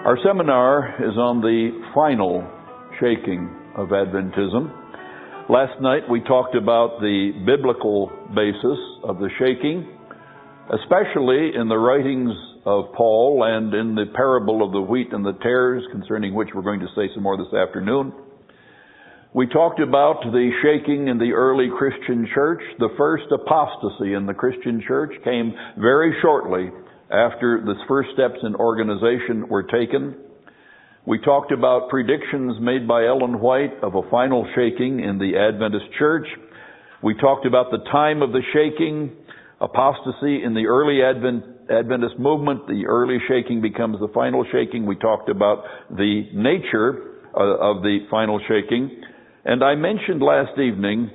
Our seminar is on the final shaking of Adventism. Last night we talked about the biblical basis of the shaking, especially in the writings of Paul and in the parable of the wheat and the tares, concerning which we're going to say some more this afternoon. We talked about the shaking in the early Christian church. The first apostasy in the Christian church came very shortly after the first steps in organization were taken. We talked about predictions made by Ellen White of a final shaking in the Adventist church. We talked about the time of the shaking, apostasy in the early Adventist movement. The early shaking becomes the final shaking. We talked about the nature of the final shaking. And I mentioned last evening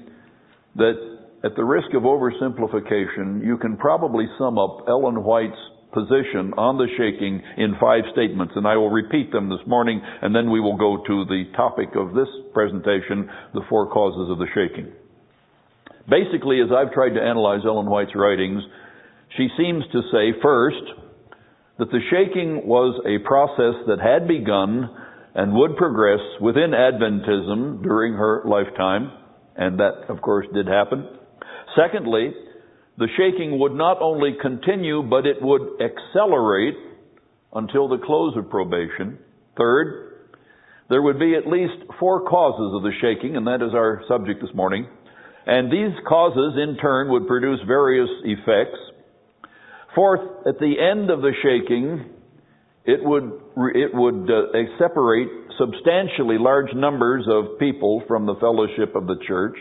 that at the risk of oversimplification, you can probably sum up Ellen White's position on the shaking in 5 statements, and I will repeat them this morning, and then we will go to the topic of this presentation, the 4 causes of the shaking. Basically, as I've tried to analyze Ellen White's writings, she seems to say, first, that the shaking was a process that had begun and would progress within Adventism during her lifetime, and that, of course, did happen. Secondly, the shaking would not only continue, but it would accelerate until the close of probation. Third, there would be at least 4 causes of the shaking, and that is our subject this morning. And these causes, in turn, would produce various effects. Fourth, at the end of the shaking, it would separate substantially large numbers of people from the fellowship of the church.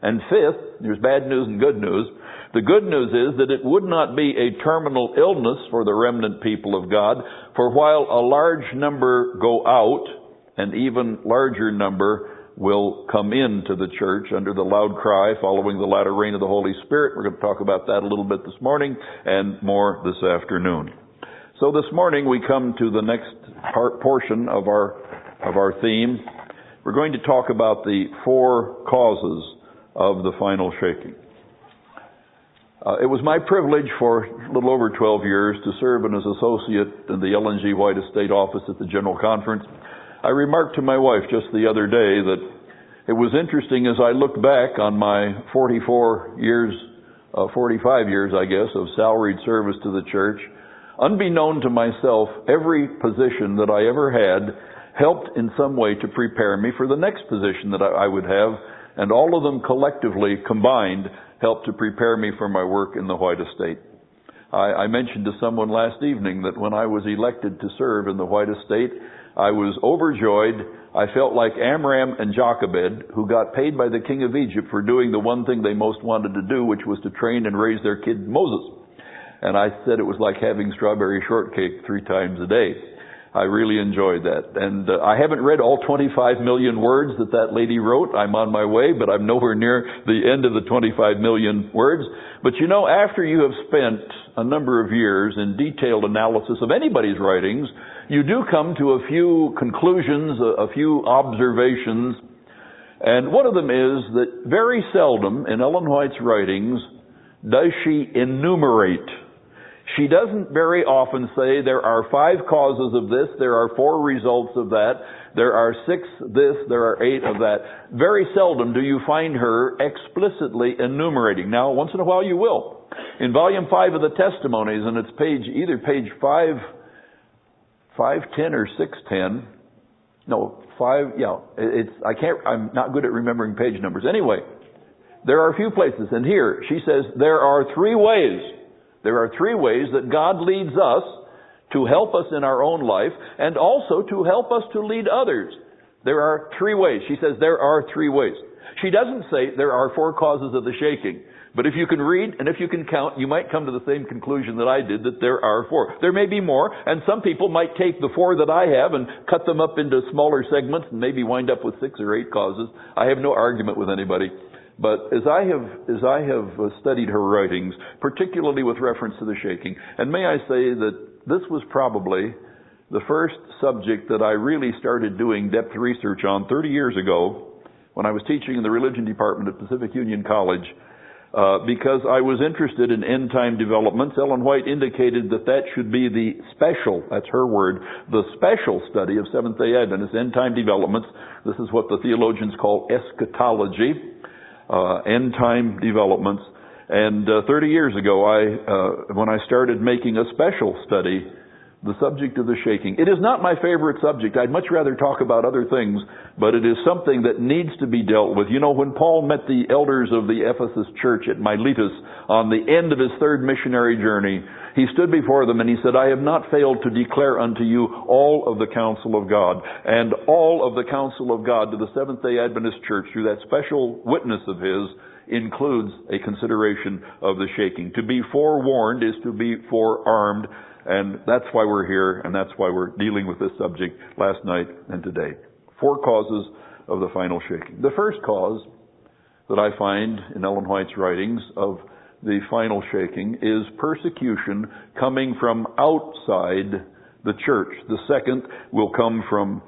And fifth, there's bad news and good news. The good news is that it would not be a terminal illness for the remnant people of God, for while a large number go out, an even larger number will come into the church under the loud cry following the latter rain of the Holy Spirit. We're going to talk about that a little bit this morning and more this afternoon. So this morning we come to the next portion of our theme. We're going to talk about the 4 causes of the final shaking. It was my privilege for a little over 12 years to serve as associate in the Ellen G. White Estate Office at the General Conference. I remarked to my wife just the other day that it was interesting as I looked back on my 45 years, I guess, of salaried service to the church. Unbeknown to myself, every position that I ever had helped in some way to prepare me for the next position that I would have, and all of them collectively combined helped to prepare me for my work in the White Estate. I mentioned to someone last evening that when I was elected to serve in the White Estate, I was overjoyed. I felt like Amram and Jochebed, who got paid by the king of Egypt for doing the one thing they most wanted to do, which was to train and raise their kid Moses. And I said it was like having strawberry shortcake 3 times a day. I really enjoyed that. And I haven't read all 25 million words that lady wrote. I'm on my way, but I'm nowhere near the end of the 25 million words. But you know, after you have spent a number of years in detailed analysis of anybody's writings, you do come to a few conclusions, a few observations. And one of them is that very seldom in Ellen White's writings does she enumerate. She doesn't very often say there are 5 causes of this, there are 4 results of that, there are 6 this, there are 8 of that. Very seldom do you find her explicitly enumerating. Now, once in a while you will. In volume 5 of the Testimonies, and it's either page 510 or 610. No, 5, yeah. I'm not good at remembering page numbers. Anyway, there are a few places, and here she says there are 3 ways. There are 3 ways that God leads us to help us in our own life and also to help us to lead others. There are 3 ways. She says there are 3 ways. She doesn't say there are 4 causes of the shaking. But if you can read and if you can count, you might come to the same conclusion that I did, that there are 4. There may be more, and some people might take the 4 that I have and cut them up into smaller segments and maybe wind up with 6 or 8 causes. I have no argument with anybody. But as I have studied her writings, particularly with reference to the shaking, and may I say that this was probably the first subject that I really started doing depth research on 30 years ago when I was teaching in the religion department at Pacific Union College. because I was interested in end-time developments. Ellen White indicated that that should be the special, that's her word, the special study of Seventh-day Adventists, end-time developments. This is what the theologians call eschatology, end-time developments. And 30 years ago, when I started making a special study, the subject of the shaking. It is not my favorite subject. I'd much rather talk about other things, but it is something that needs to be dealt with. You know, when Paul met the elders of the Ephesus church at Miletus on the end of his third missionary journey, he stood before them and he said, I have not failed to declare unto you all of the counsel of God. And all of the counsel of God to the Seventh-day Adventist church through that special witness of his includes a consideration of the shaking. To be forewarned is to be forearmed. And that's why we're here, and that's why we're dealing with this subject last night and today. 4 causes of the final shaking. The first cause that I find in Ellen White's writings of the final shaking is persecution coming from outside the church. The second will come from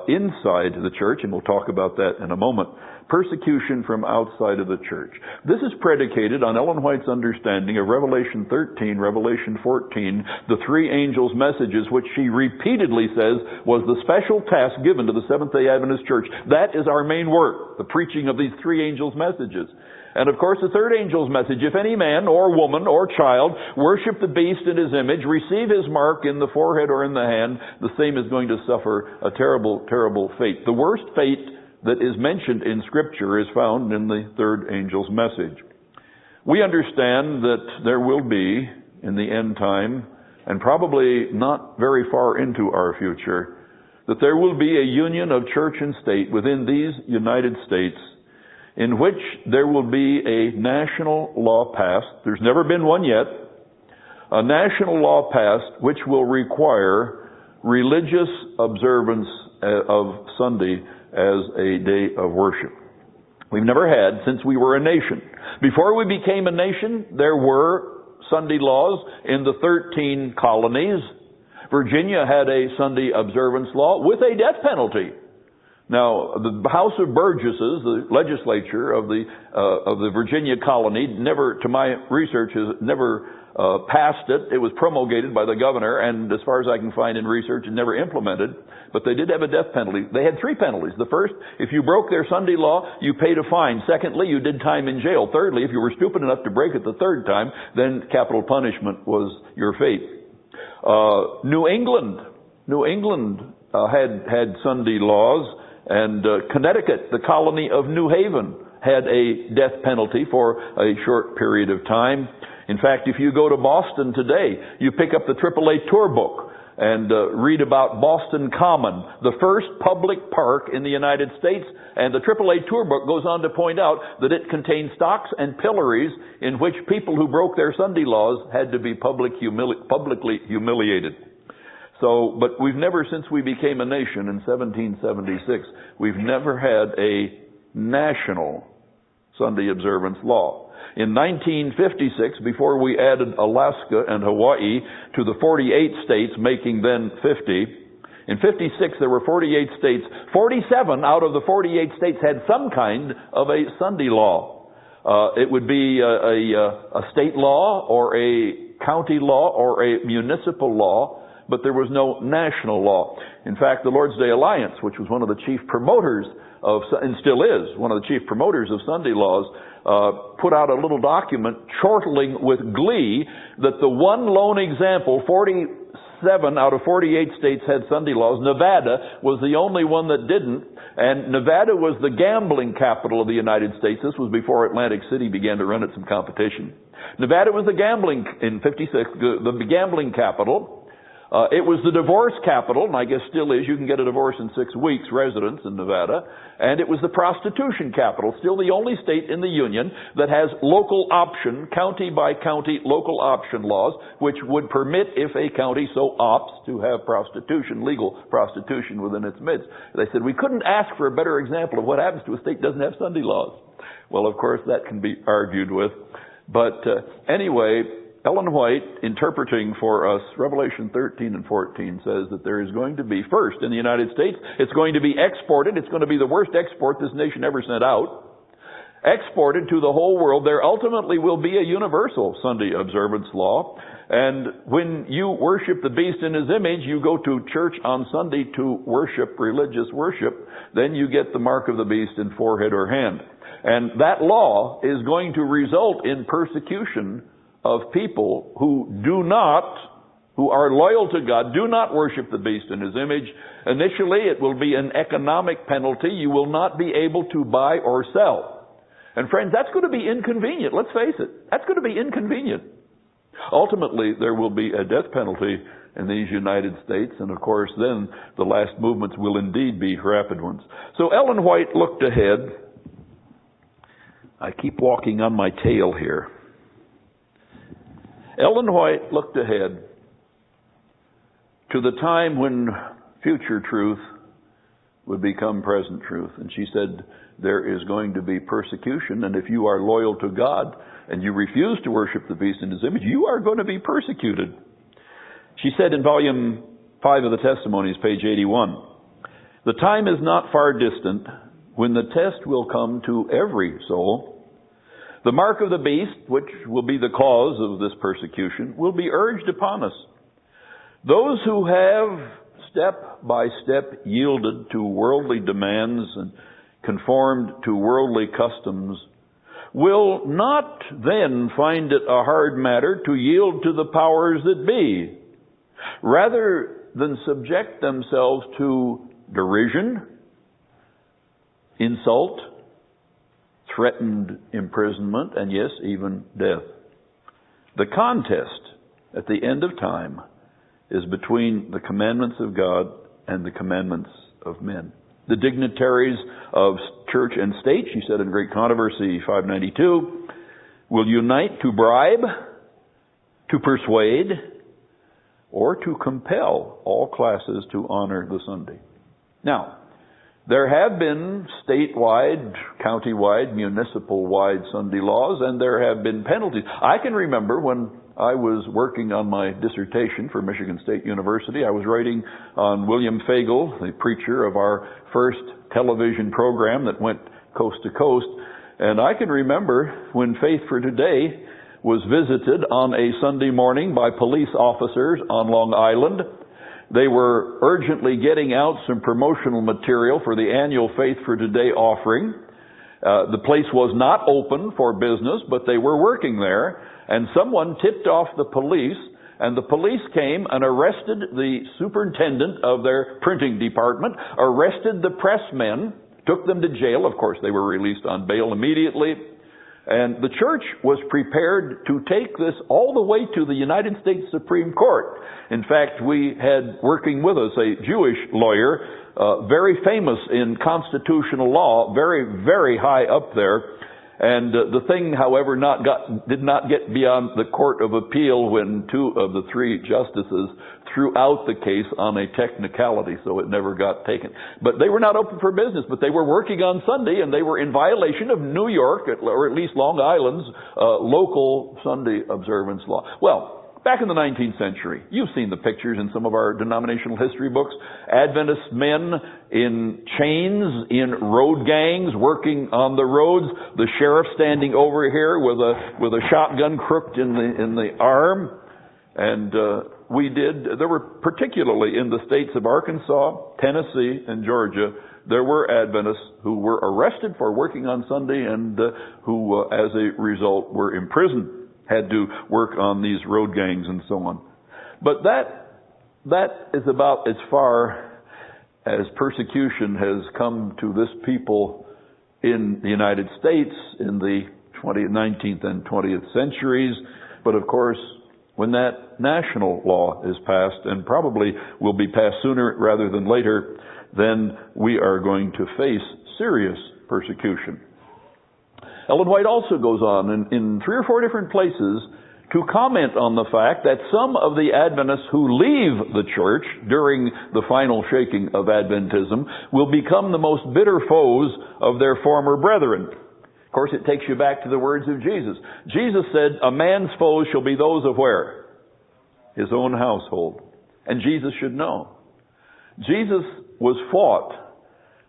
inside the church, and we'll talk about that in a moment. Persecution from outside of the church. This is predicated on Ellen White's understanding of Revelation 13, Revelation 14, the 3 angels' messages, which she repeatedly says was the special task given to the Seventh-day Adventist church. That is our main work, the preaching of these 3 angels' messages. And of course, the third angel's message, if any man or woman or child worship the beast in his image, receive his mark in the forehead or in the hand, the same is going to suffer a terrible, terrible fate. The worst fate that is mentioned in Scripture is found in the third angel's message. We understand that there will be, in the end time, and probably not very far into our future, that there will be a union of church and state within these United States in which there will be a national law passed. There's never been one yet. A national law passed which will require religious observance of Sunday as a day of worship. We've never had since we were a nation. Before we became a nation, there were Sunday laws in the 13 colonies. Virginia had a Sunday observance law with a death penalty. Now, the House of Burgesses, the legislature of the Virginia colony, never, to my research, has never passed it. It was promulgated by the governor, and as far as I can find in research, it never implemented. But they did have a death penalty. They had 3 penalties. The first, if you broke their Sunday law, you paid a fine. Secondly, you did time in jail. Thirdly, if you were stupid enough to break it the third time, then capital punishment was your fate. New England had Sunday laws, and Connecticut, the colony of New Haven, had a death penalty for a short period of time. In fact, if you go to Boston today, you pick up the AAA tour book and read about Boston Common, the first public park in the United States. And the AAA tour book goes on to point out that it contains stocks and pillories in which people who broke their Sunday laws had to be publicly humiliated. So, but we've never, since we became a nation in 1776, we've never had a national Sunday observance law. In 1956, before we added Alaska and Hawaii to the 48 states, making then 50, in 56 there were 48 states. 47 out of the 48 states had some kind of a Sunday law. It would be a state law or a county law or a municipal law, but there was no national law. In fact, the Lord's Day Alliance, which was one of the chief promoters of, and still is, one of the chief promoters of Sunday laws, put out a little document chortling with glee that the one lone example, 47 out of 48 states had Sunday laws. Nevada was the only one that didn't. And Nevada was the gambling capital of the United States. This was before Atlantic City began to run it some competition. Nevada was the gambling, in 56, the gambling capital. It was the divorce capital, and I guess still is. You can get a divorce in 6 weeks, residence in Nevada. And it was the prostitution capital, still the only state in the Union that has local option, county by county local option laws, which would permit, if a county so opts, to have prostitution, legal prostitution within its midst. They said, we couldn't ask for a better example of what happens to a state that doesn't have Sunday laws. Well, of course, that can be argued with. But anyway, Ellen White, interpreting for us Revelation 13 and 14, says that there is going to be, first, in the United States, it's going to be exported. It's going to be the worst export this nation ever sent out. exported to the whole world, there ultimately will be a universal Sunday observance law. And when you worship the beast in his image, you go to church on Sunday to worship, religious worship, then you get the mark of the beast in forehead or hand. And that law is going to result in persecution of people who are loyal to God, do not worship the beast in his image. Initially, it will be an economic penalty. You will not be able to buy or sell. And friends, that's going to be inconvenient. Let's face it. That's going to be inconvenient. Ultimately, there will be a death penalty in these United States, and of course, then the last movements will indeed be rapid ones. So Ellen White looked ahead. I keep walking on my tail here. Ellen White looked ahead to the time when future truth would become present truth. And she said, there is going to be persecution, and if you are loyal to God and you refuse to worship the beast in his image, you are going to be persecuted. She said in volume 5 of the Testimonies, page 81, the time is not far distant when the test will come to every soul. The mark of the beast, which will be the cause of this persecution, will be urged upon us. Those who have step by step yielded to worldly demands and conformed to worldly customs will not then find it a hard matter to yield to the powers that be, rather than subject themselves to derision, insult, threatened imprisonment, and yes, even death. The contest at the end of time is between the commandments of God and the commandments of men. The dignitaries of church and state, she said in Great Controversy 592, will unite to bribe, to persuade, or to compel all classes to honor the Sunday. Now, there have been statewide, county-wide, municipal-wide Sunday laws, and there have been penalties. I can remember when I was working on my dissertation for Michigan State University, I was writing on William Fagel, the preacher of our first television program that went coast to coast. And I can remember when Faith for Today was visited on a Sunday morning by police officers on Long Island. They were urgently getting out some promotional material for the annual Faith for Today offering. The place was not open for business, but they were working there. And someone tipped off the police, and the police came and arrested the superintendent of their printing department, arrested the pressmen, took them to jail. Of course, they were released on bail immediately. And the church was prepared to take this all the way to the United States Supreme Court. In fact, we had working with us a Jewish lawyer, very famous in constitutional law, very, very high up there. And the thing, however, did not get beyond the Court of Appeal when 2 of the 3 justices threw out the case on a technicality, so it never got taken. But they were not open for business, but they were working on Sunday, and they were in violation of New York, or at least Long Island's, local Sunday observance law. Well, back in the 19th century, you've seen the pictures in some of our denominational history books. Adventist men in chains, in road gangs, working on the roads. The sheriff standing over here with a shotgun crooked in the arm. And there were particularly in the states of Arkansas, Tennessee, and Georgia, there were Adventists who were arrested for working on Sunday and who, as a result, were imprisoned. Had to work on these road gangs and so on. But that is about as far as persecution has come to this people in the United States in the 19th and 20th centuries. But of course, when that national law is passed, and probably will be passed sooner rather than later, then we are going to face serious persecution. Ellen White also goes on in 3 or 4 different places to comment on the fact that some of the Adventists who leave the church during the final shaking of Adventism will become the most bitter foes of their former brethren. Of course, it takes you back to the words of Jesus. Jesus said, a man's foes shall be those of where? His own household. And Jesus should know. Jesus was fought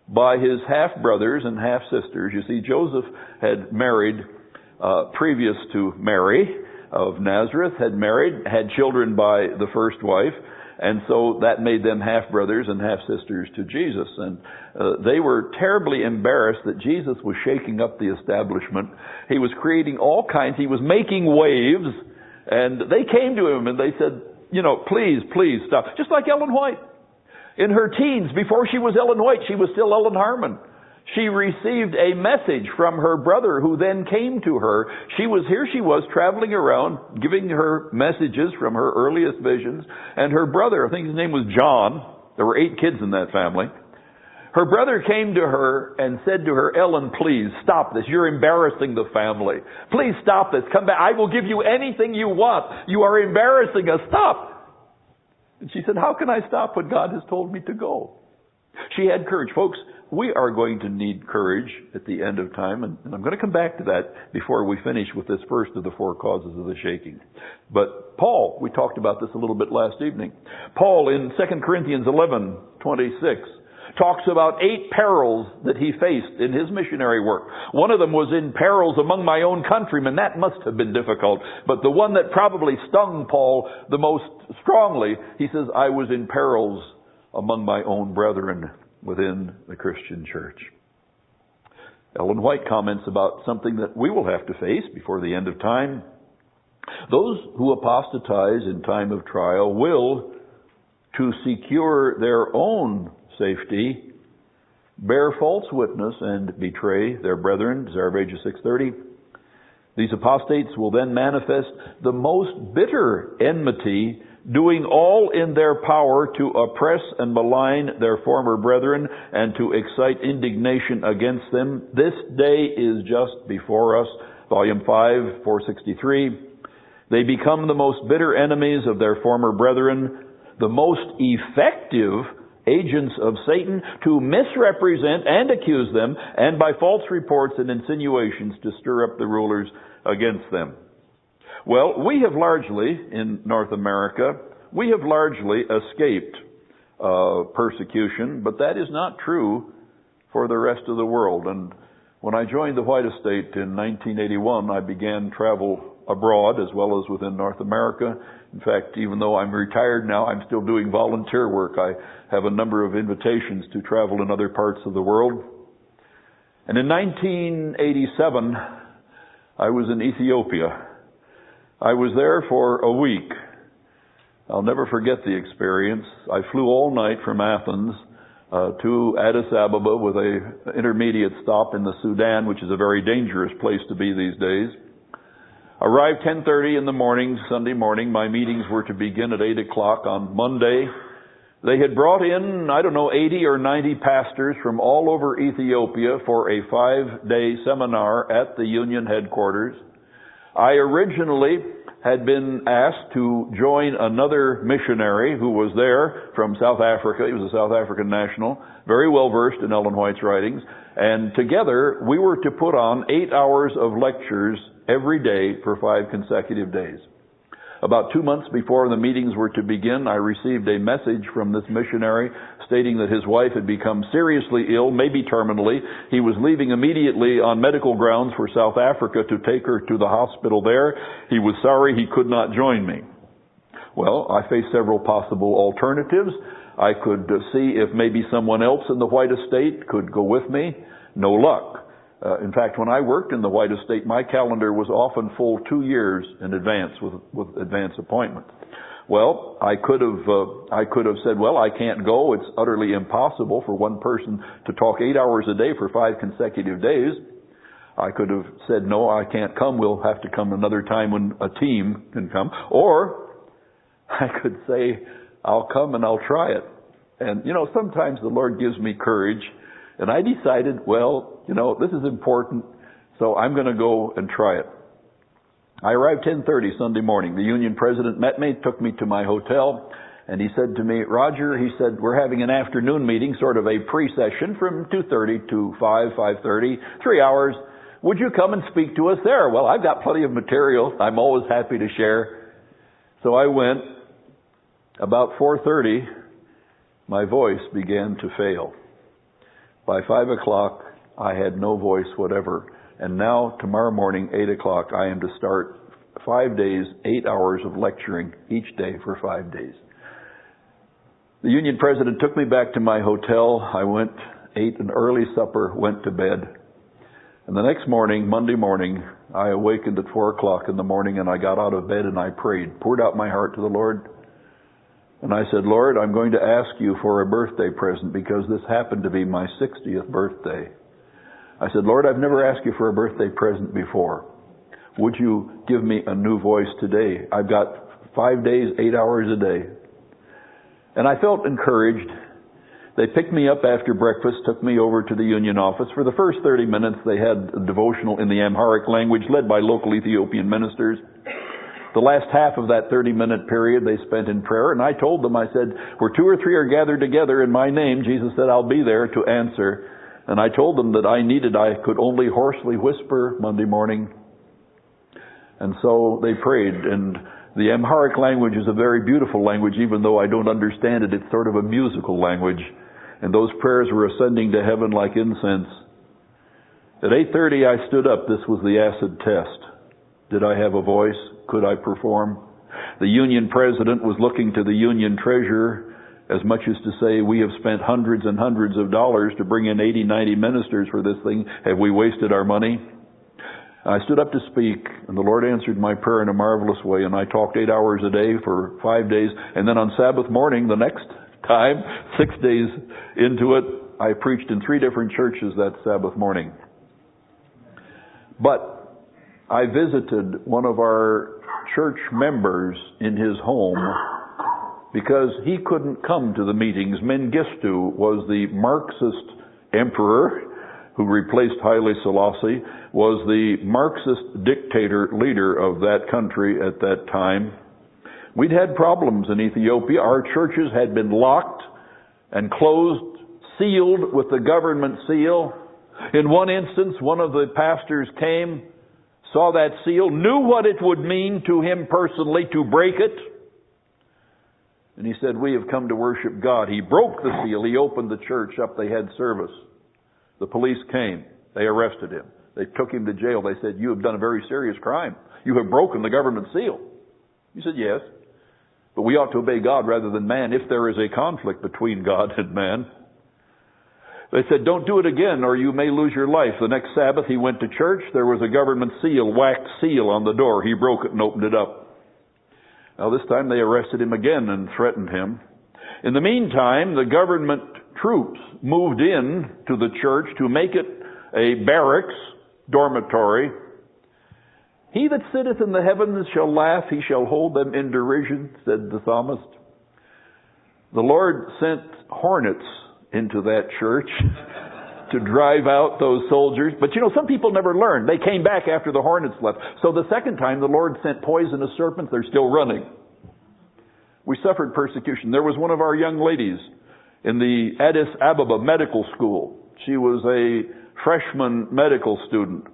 by his half-brothers and half-sisters. You see, Joseph had married, previous to Mary of Nazareth, had children by the first wife, and so that made them half-brothers and half-sisters to Jesus. And they were terribly embarrassed that Jesus was shaking up the establishment. He was creating all kinds, he was making waves, and they came to him and they said, please stop. Just like Ellen White. In her teens, before she was Ellen White, she was still Ellen Harmon. She received a message from her brother who then came to her. She was traveling around giving her messages from her earliest visions. And her brother, I think his name was John. There were 8 kids in that family. Her brother came to her and said to her, Ellen, please stop this. You're embarrassing the family. Please stop this. Come back. I will give you anything you want. You are embarrassing us. Stop. And she said, how can I stop when God has told me to go? She had courage. Folks, we are going to need courage at the end of time, and I'm going to come back to that before we finish with this first of the 4 causes of the shaking. But Paul, we talked about this a little bit last evening. Paul in 2 Corinthians 11:26 talks about 8 perils that he faced in his missionary work. One of them was in perils among my own countrymen. That must have been difficult. But the one that probably stung Paul the most strongly, he says, I was in perils among my own brethren within the Christian church. Ellen White comments about something that we will have to face before the end of time. Those who apostatize in time of trial will, to secure their own safety, bear false witness and betray their brethren. Zarabaja 6:30. These apostates will then manifest the most bitter enmity, doing all in their power to oppress and malign their former brethren and to excite indignation against them. This day is just before us. Volume 5, 463. They become the most bitter enemies of their former brethren, the most effective agents of Satan to misrepresent and accuse them, and by false reports and insinuations to stir up the rulers against them. Well, we have largely, in North America, escaped persecution, but that is not true for the rest of the world. And when I joined the White Estate in 1981, I began travel abroad as well as within North America. In fact, even though I'm retired now, I'm still doing volunteer work. I have a number of invitations to travel in other parts of the world. And in 1987, I was in Ethiopia. I was there for a week. I'll never forget the experience. I flew all night from Athens to Addis Ababa with an intermediate stop in the Sudan, which is a very dangerous place to be these days. Arrived 10:30 in the morning, Sunday morning. My meetings were to begin at 8 o'clock on Monday. They had brought in, 80 or 90 pastors from all over Ethiopia for a 5-day seminar at the Union headquarters. I originally had been asked to join another missionary who was there from South Africa. He was a South African national, very well versed in Ellen White's writings. And together we were to put on 8 hours of lectures every day for 5 consecutive days. About 2 months before the meetings were to begin, I received a message from this missionary stating that his wife had become seriously ill, maybe terminally. He was leaving immediately on medical grounds for South Africa to take her to the hospital there. He was sorry he could not join me. Well, I faced several possible alternatives. I could see if maybe someone else in the White Estate could go with me. No luck. In fact, when I worked in the White Estate, my calendar was often full 2 years in advance with advance appointments. Well, I could have said, well, I can't go. It's utterly impossible for one person to talk 8 hours a day for 5 consecutive days. I could have said, no, I can't come. We'll have to come another time when a team can come. Or I could say, I'll come and I'll try it. And, sometimes the Lord gives me courage. And I decided, well, this is important, so I'm going to go and try it. I arrived 10:30 Sunday morning. The union president met me, took me to my hotel, and he said to me, Roger, he said, we're having an afternoon meeting, sort of a pre-session from 2:30 to 5:30, 3 hours. Would you come and speak to us there? Well, I've got plenty of material. I'm always happy to share. So I went. About 4:30, my voice began to fail. By 5 o'clock, I had no voice whatever. And now, tomorrow morning, 8 o'clock, I am to start 5 days, 8 hours of lecturing each day for 5 days. The union president took me back to my hotel. I went, ate an early supper, went to bed. And the next morning, Monday morning, I awakened at 4 o'clock in the morning and I got out of bed and I prayed, poured out my heart to the Lord. And I said, Lord, I'm going to ask you for a birthday present because this happened to be my 60th birthday. I said, Lord, I've never asked you for a birthday present before. Would you give me a new voice today? I've got 5 days, 8 hours a day. And I felt encouraged. They picked me up after breakfast, took me over to the union office. For the first 30 minutes, they had a devotional in the Amharic language led by local Ethiopian ministers. The last half of that 30-minute period they spent in prayer, and I told them, I said, where 2 or 3 are gathered together in my name, Jesus said, I'll be there to answer. And I told them that I could only hoarsely whisper Monday morning. And so they prayed, and the Amharic language is a very beautiful language, even though I don't understand it. It's sort of a musical language. And those prayers were ascending to heaven like incense. At 8:30 I stood up. This was the acid test. Did I have a voice? Could I perform? The union president was looking to the union treasurer as much as to say, we have spent hundreds and hundreds of dollars to bring in 80, 90 ministers for this thing. Have we wasted our money? I stood up to speak, and the Lord answered my prayer in a marvelous way, and I talked 8 hours a day for 5 days, and then on Sabbath morning, the next time, 6 days into it, I preached in 3 different churches that Sabbath morning. But I visited one of our church members in his home because he couldn't come to the meetings. Mengistu was the Marxist emperor who replaced Haile Selassie, was the Marxist dictator leader of that country at that time. We'd had problems in Ethiopia. Our churches had been locked and closed, sealed with the government seal. In one instance, one of the pastors came, saw that seal, knew what it would mean to him personally to break it. And he said, we have come to worship God. He broke the seal. He opened the church up. They had service. The police came. They arrested him. They took him to jail. They said, you have done a very serious crime. You have broken the government seal. He said, yes. But we ought to obey God rather than man if there is a conflict between God and man. They said, don't do it again or you may lose your life. The next Sabbath he went to church. There was a government seal, wax seal on the door. He broke it and opened it up. Now this time they arrested him again and threatened him. In the meantime, the government troops moved in to the church to make it a barracks, dormitory. He that sitteth in the heavens shall laugh, he shall hold them in derision, said the psalmist. The Lord sent hornets into that church to drive out those soldiers. But you know, some people never learned. They came back after the hornets left. So the second time the Lord sent poisonous serpents, they're still running. We suffered persecution. There was one of our young ladies in the Addis Ababa medical school. She was a freshman medical student.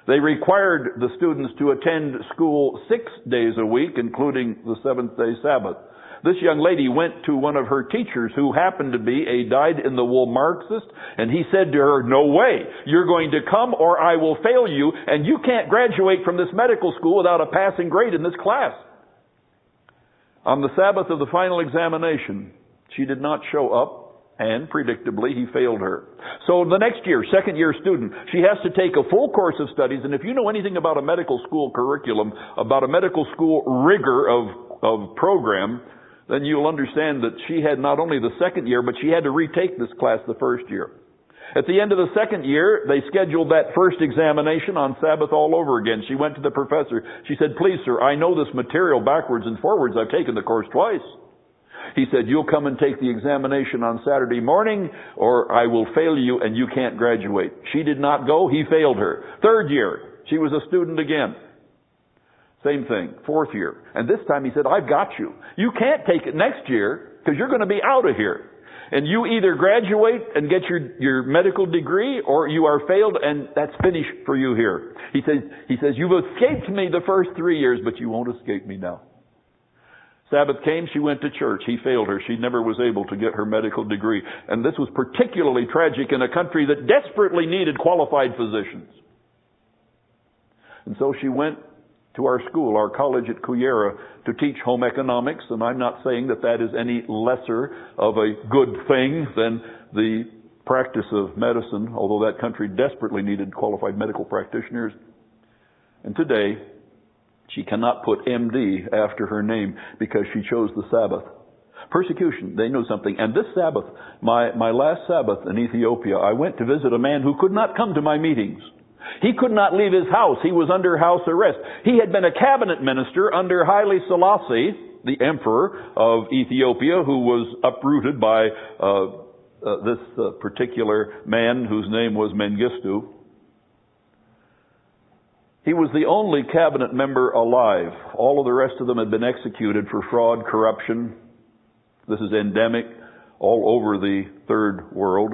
They required the students to attend school 6 days a week, including the 7th-day Sabbath. This young lady went to one of her teachers who happened to be a dyed-in-the-wool Marxist, and he said to her, no way, you're going to come or I will fail you, and you can't graduate from this medical school without a passing grade in this class. On the Sabbath of the final examination, she did not show up, and predictably, he failed her. So the next year, second-year student, she has to take a full course of studies, and if you know anything about a medical school curriculum, about a medical school rigor of program, then you'll understand that she had not only the second year, but she had to retake this class the first year. At the end of the second year, they scheduled that first examination on Sabbath all over again. She went to the professor. She said, please, sir, I know this material backwards and forwards. I've taken the course twice. He said, you'll come and take the examination on Saturday morning, or I will fail you and you can't graduate. She did not go. He failed her. Third year, she was a student again. Same thing. Fourth year. And this time he said, I've got you. You can't take it next year because you're going to be out of here. And you either graduate and get your medical degree or you are failed and that's finished for you here. He says, you've escaped me the first 3 years, but you won't escape me now. Sabbath came, she went to church. He failed her. She never was able to get her medical degree. And this was particularly tragic in a country that desperately needed qualified physicians. And so she went to our school, our college at Cuyera, to teach home economics. And I'm not saying that that is any lesser of a good thing than the practice of medicine, although that country desperately needed qualified medical practitioners. And today, she cannot put MD after her name because she chose the Sabbath. Persecution, they know something. And this Sabbath, my last Sabbath in Ethiopia, I went to visit a man who could not come to my meetings. He could not leave his house. He was under house arrest. He had been a cabinet minister under Haile Selassie, the emperor of Ethiopia, who was uprooted by this particular man whose name was Mengistu. He was the only cabinet member alive. All of the rest of them had been executed for fraud, corruption. This is endemic all over the third world.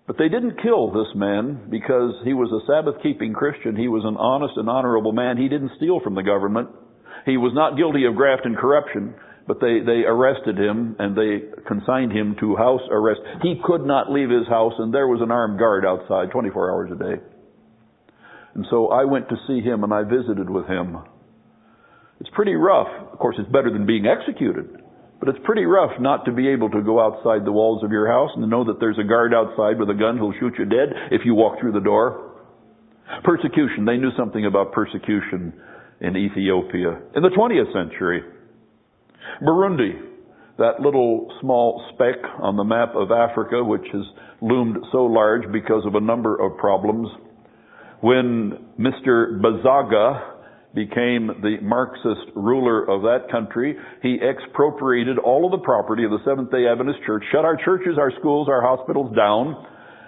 But they didn't kill this man because he was a Sabbath-keeping Christian. He was an honest and honorable man. He didn't steal from the government. He was not guilty of graft and corruption, but they arrested him and they consigned him to house arrest. He could not leave his house, and there was an armed guard outside 24 hours a day. And so I went to see him and I visited with him. It's pretty rough. Of course, it's better than being executed. But it's pretty rough not to be able to go outside the walls of your house and to know that there's a guard outside with a gun who'll shoot you dead if you walk through the door. Persecution. They knew something about persecution in Ethiopia in the 20th century. Burundi, that little small speck on the map of Africa, which has loomed so large because of a number of problems. When Mr. Bazaga became the Marxist ruler of that country, he expropriated all of the property of the Seventh-day Adventist Church, shut our churches, our schools, our hospitals down,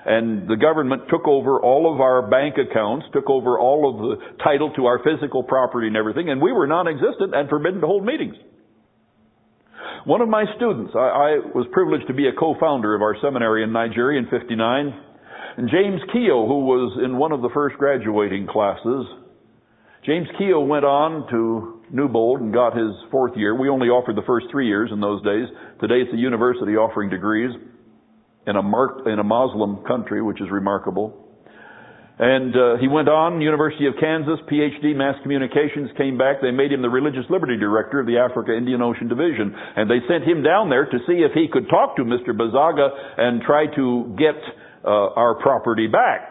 and the government took over all of our bank accounts, took over all of the title to our physical property and everything, and we were non-existent and forbidden to hold meetings. One of my students, I was privileged to be a co-founder of our seminary in Nigeria in '59, and James Keogh, who was in one of the first graduating classes, James Keogh went on to Newbold and got his fourth year. We only offered the first 3 years in those days. Today it's a university offering degrees in a Muslim country, which is remarkable. And he went on, University of Kansas, PhD, Mass Communications, came back. They made him the Religious Liberty Director of the Africa Indian Ocean Division. And they sent him down there to see if he could talk to Mr. Bazaga and try to get our property back.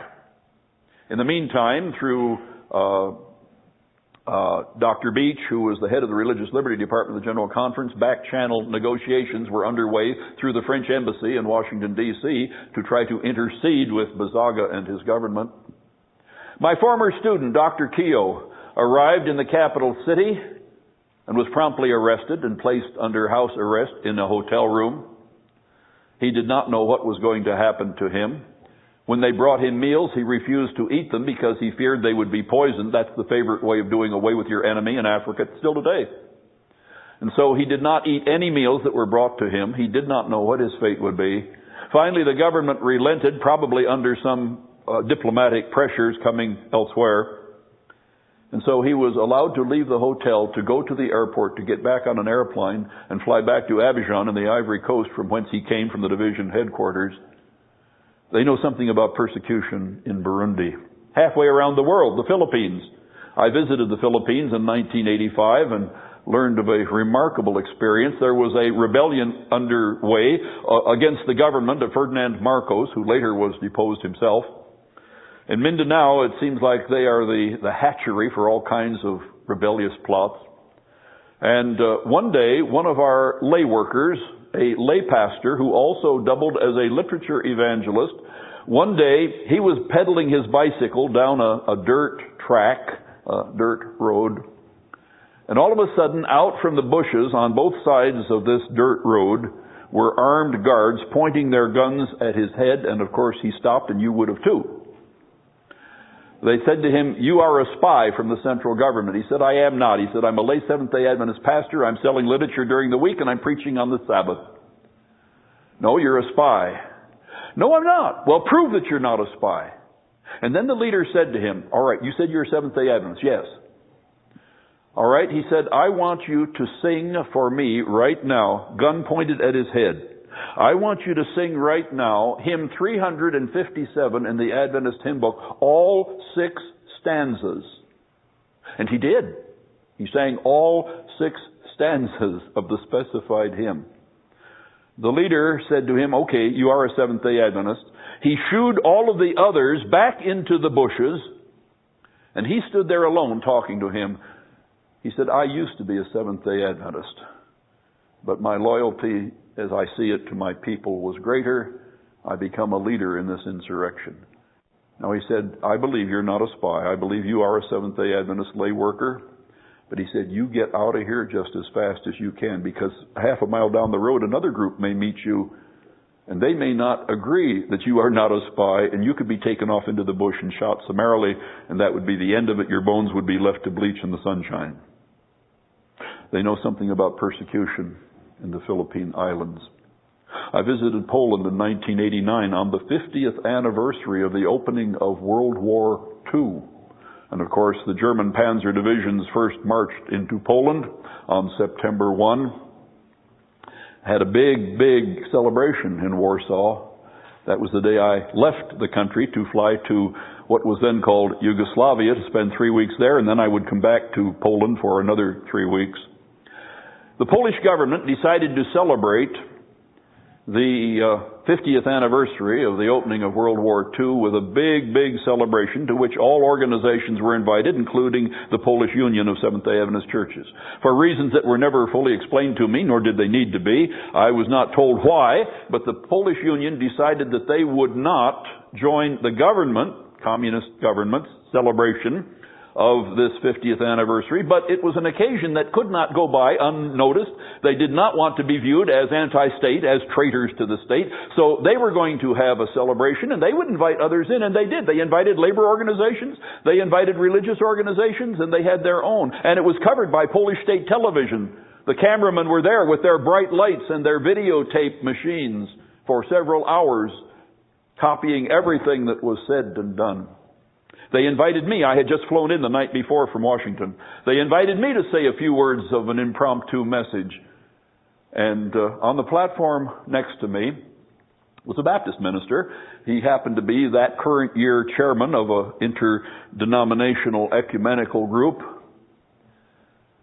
In the meantime, through Dr. Beach, who was the head of the Religious Liberty Department of the General Conference, back-channel negotiations were underway through the French Embassy in Washington, D.C. to try to intercede with Bazaga and his government. My former student, Dr. Keogh, arrived in the capital city and was promptly arrested and placed under house arrest in a hotel room. He did not know what was going to happen to him. When they brought him meals, he refused to eat them because he feared they would be poisoned. That's the favorite way of doing away with your enemy in Africa still today. And so he did not eat any meals that were brought to him. He did not know what his fate would be. Finally, the government relented, probably under some diplomatic pressures coming elsewhere. And so he was allowed to leave the hotel to go to the airport to get back on an airplane and fly back to Abidjan in the Ivory Coast, from whence he came from the division headquarters. They know something about persecution in Burundi. Halfway around the world, the Philippines. I visited the Philippines in 1985 and learned of a remarkable experience. There was a rebellion underway against the government of Ferdinand Marcos, who later was deposed himself. In Mindanao, it seems like they are the hatchery for all kinds of rebellious plots. And one day, one of our lay workers, a lay pastor who also doubled as a literature evangelist, one day he was pedaling his bicycle down a dirt track, dirt road. And all of a sudden, out from the bushes on both sides of this dirt road were armed guards pointing their guns at his head. And of course, he stopped, and you would have too. They said to him, "You are a spy from the central government." He said, "I am not." He said, "I'm a lay Seventh-day Adventist pastor. I'm selling literature during the week, and I'm preaching on the Sabbath." "No, you're a spy." "No, I'm not." "Well, prove that you're not a spy." And then the leader said to him, "All right, you said you're a Seventh-day Adventist." "Yes." All right, he said, I want you to sing for me right now, gun pointed at his head. I want you to sing right now hymn 357 in the Adventist hymn book, all 6 stanzas. And he did. He sang all 6 stanzas of the specified hymn. The leader said to him, okay, you are a Seventh-day Adventist. He shooed all of the others back into the bushes, and he stood there alone talking to him. He said, I used to be a Seventh-day Adventist, but my loyalty, as I see it, to my people was greater. I become a leader in this insurrection. Now he said, I believe you're not a spy. I believe you are a Seventh-day Adventist lay worker. But he said, you get out of here just as fast as you can, because half a mile down the road another group may meet you, and they may not agree that you are not a spy, and you could be taken off into the bush and shot summarily, and that would be the end of it. Your bones would be left to bleach in the sunshine. They know something about persecution in the Philippine Islands. I visited Poland in 1989 on the 50th anniversary of the opening of World War II. And of course, the German Panzer Divisions first marched into Poland on September 1. Had a big, big celebration in Warsaw. That was the day I left the country to fly to what was then called Yugoslavia to spend 3 weeks there, and then I would come back to Poland for another 3 weeks. The Polish government decided to celebrate the 50th anniversary of the opening of World War II with a big, big celebration to which all organizations were invited, including the Polish Union of Seventh-day Adventist Churches. For reasons that were never fully explained to me, nor did they need to be, I was not told why, but the Polish Union decided that they would not join the government, communist government's celebration of this 50th anniversary, but it was an occasion that could not go by unnoticed. They did not want to be viewed as anti-state, as traitors to the state, so they were going to have a celebration, and they would invite others in, and they did. They invited labor organizations, they invited religious organizations, and they had their own. And it was covered by Polish state television. The cameramen were there with their bright lights and their videotape machines for several hours, copying everything that was said and done. They invited me. I had just flown in the night before from Washington. They invited me to say a few words of an impromptu message. And on the platform next to me was a Baptist minister. He happened to be that current year chairman of an interdenominational ecumenical group.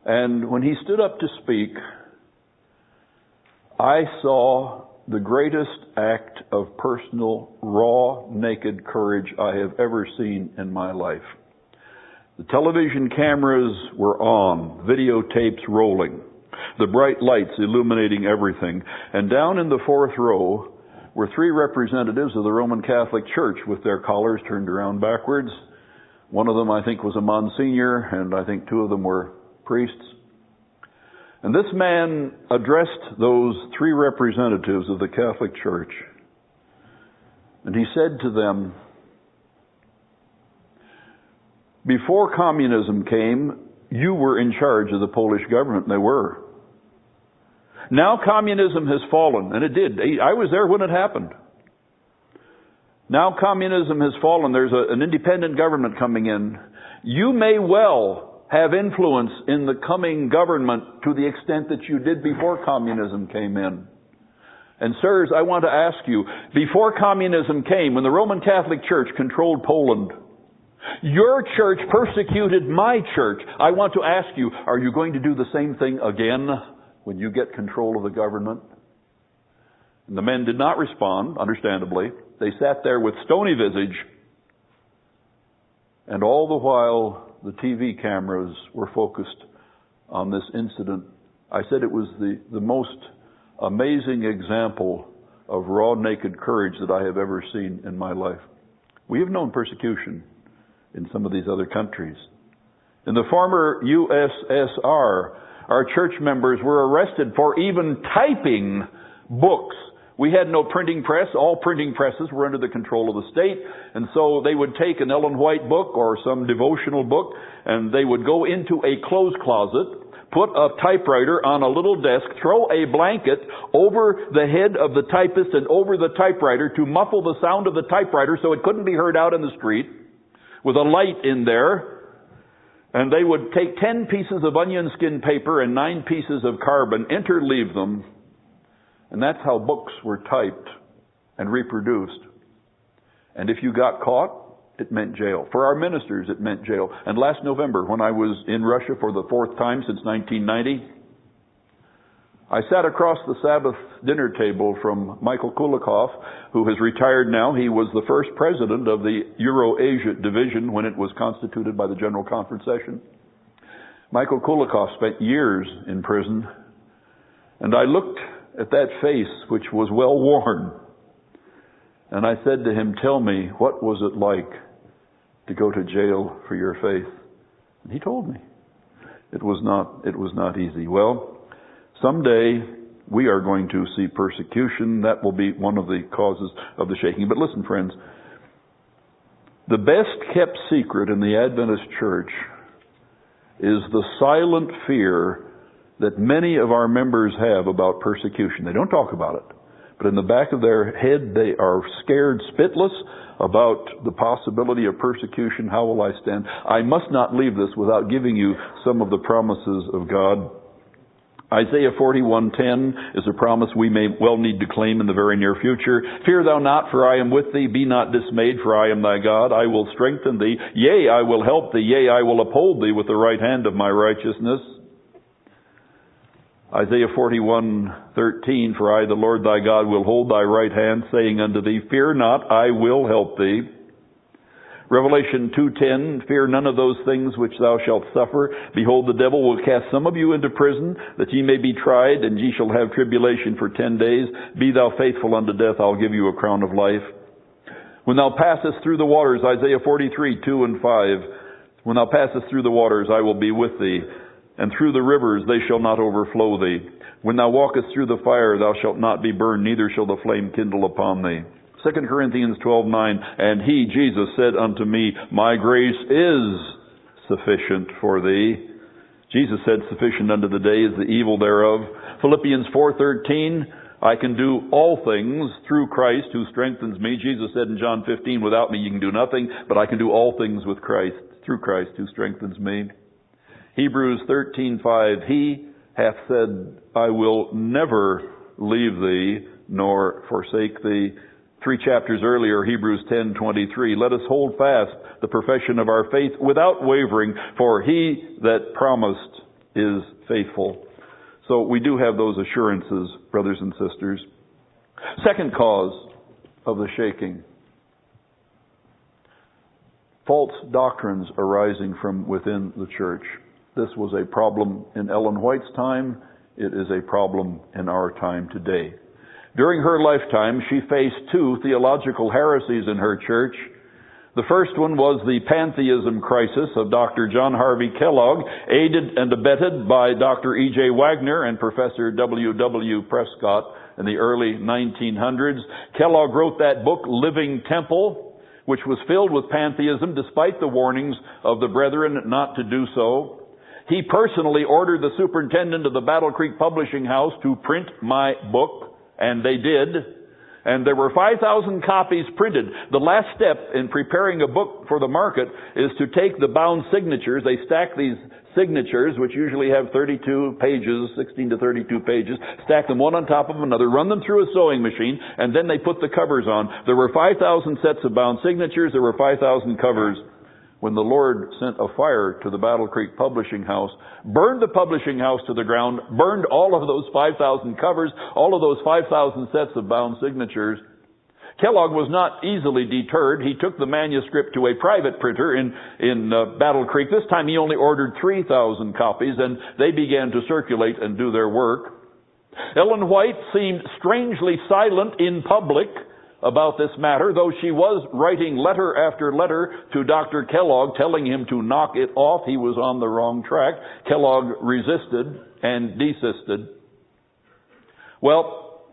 And when he stood up to speak, I saw the greatest act of personal, raw, naked courage I have ever seen in my life. The television cameras were on, videotapes rolling, the bright lights illuminating everything. And down in the 4th row were 3 representatives of the Roman Catholic Church with their collars turned around backwards. One of them, I think, was a Monsignor, and I think 2 of them were priests. And this man addressed those 3 representatives of the Catholic Church. And he said to them, before communism came, you were in charge of the Polish government. And they were. Now communism has fallen, and it did. I was there when it happened. Now communism has fallen. There's an independent government coming in. You may well have influence in the coming government to the extent that you did before communism came in. And sirs, I want to ask you, before communism came, when the Roman Catholic Church controlled Poland, your church persecuted my church. I want to ask you, are you going to do the same thing again when you get control of the government? And the men did not respond, understandably. They sat there with stony visage, and all the while the TV cameras were focused on this incident. I said it was the most amazing example of raw, naked courage that I have ever seen in my life. We have known persecution in some of these other countries. In the former USSR, our church members were arrested for even typing books. We had no printing press. All printing presses were under the control of the state. And so they would take an Ellen White book or some devotional book, and they would go into a clothes closet, put a typewriter on a little desk, throw a blanket over the head of the typist and over the typewriter to muffle the sound of the typewriter so it couldn't be heard out in the street, with a light in there. And they would take 10 pieces of onion skin paper and 9 pieces of carbon, interleave them, and that's how books were typed and reproduced. And if you got caught, it meant jail. For our ministers, it meant jail. And last November, when I was in Russia for the 4th time since 1990, I sat across the Sabbath dinner table from Michael Kulikov, who has retired now. He was the first president of the Euro-Asia division when it was constituted by the General Conference session. Michael Kulikov spent years in prison, and I looked at that face, which was well worn, and I said to him, "Tell me, what was it like to go to jail for your faith?" And he told me. It was not easy. Well, someday we are going to see persecution. That will be one of the causes of the shaking. But listen, friends, the best kept secret in the Adventist church is the silent fear that many of our members have about persecution. They don't talk about it, but in the back of their head they are scared spitless about the possibility of persecution. How will I stand? I must not leave this without giving you some of the promises of God. Isaiah 41:10 is a promise we may well need to claim in the very near future. "Fear thou not, for I am with thee. Be not dismayed, for I am thy God. I will strengthen thee. Yea, I will help thee. Yea, I will uphold thee with the right hand of my righteousness." Isaiah 41:13, "For I, the Lord thy God, will hold thy right hand, saying unto thee, Fear not, I will help thee." Revelation 2:10, "Fear none of those things which thou shalt suffer. Behold, the devil will cast some of you into prison, that ye may be tried, and ye shall have tribulation for 10 days. Be thou faithful unto death, I'll give you a crown of life. When thou passest through the waters," Isaiah 43:2 and 5, "When thou passest through the waters, I will be with thee. And through the rivers, they shall not overflow thee. When thou walkest through the fire, thou shalt not be burned, neither shall the flame kindle upon thee." 2 Corinthians 12:9, "And he," Jesus, "said unto me, My grace is sufficient for thee." Jesus said, "Sufficient unto the day is the evil thereof." Philippians 4:13, "I can do all things through Christ who strengthens me." Jesus said in John 15, "Without me you can do nothing, but I can do all things with Christ, through Christ who strengthens me." Hebrews 13:5, "He hath said, I will never leave thee nor forsake thee." 3 chapters earlier, Hebrews 10:23, "Let us hold fast the profession of our faith without wavering, for he that promised is faithful." So we do have those assurances, brothers and sisters. Second cause of the shaking: false doctrines arising from within the church. This was a problem in Ellen White's time. It is a problem in our time today. During her lifetime, she faced 2 theological heresies in her church. The first one was the pantheism crisis of Dr. John Harvey Kellogg, aided and abetted by Dr. E.J. Wagner and Professor W.W. Prescott in the early 1900s. Kellogg wrote that book, Living Temple, which was filled with pantheism despite the warnings of the brethren not to do so. He personally ordered the superintendent of the Battle Creek Publishing House to print my book, and they did. And there were 5,000 copies printed. The last step in preparing a book for the market is to take the bound signatures. They stack these signatures, which usually have 32 pages, 16 to 32 pages, stack them one on top of another, run them through a sewing machine, and then they put the covers on. There were 5,000 sets of bound signatures. There were 5,000 covers. When the Lord sent a fire to the Battle Creek Publishing House, burned the publishing house to the ground, burned all of those 5,000 covers, all of those 5,000 sets of bound signatures, Kellogg was not easily deterred. He took the manuscript to a private printer in Battle Creek. This time he only ordered 3,000 copies, and they began to circulate and do their work. Ellen White seemed strangely silent in public about this matter, though she was writing letter after letter to Dr. Kellogg telling him to knock it off. He was on the wrong track. Kellogg resisted and desisted. Well,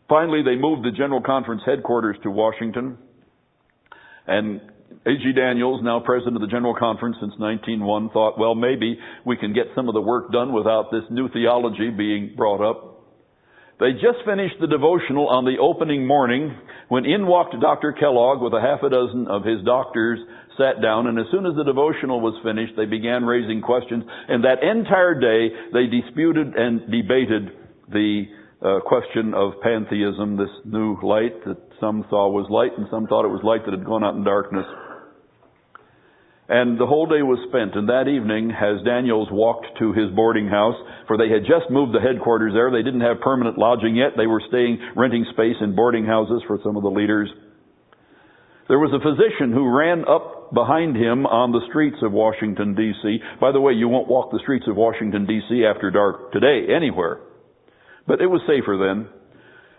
finally they moved the General Conference headquarters to Washington, and A.G. Daniels, now president of the General Conference since 1901, thought, well, maybe we can get some of the work done without this new theology being brought up. They just finished the devotional on the opening morning when in walked Dr. Kellogg with a half a dozen of his doctors, sat down, and as soon as the devotional was finished, they began raising questions. And that entire day, they disputed and debated the question of pantheism, this new light that some saw was light and some thought it was light that had gone out in darkness. And the whole day was spent, and that evening, as Daniels walked to his boarding house, for they had just moved the headquarters there, they didn't have permanent lodging yet, they were renting space in boarding houses for some of the leaders. There was a physician who ran up behind him on the streets of Washington, D.C. By the way, you won't walk the streets of Washington, D.C. after dark today, anywhere. But it was safer then.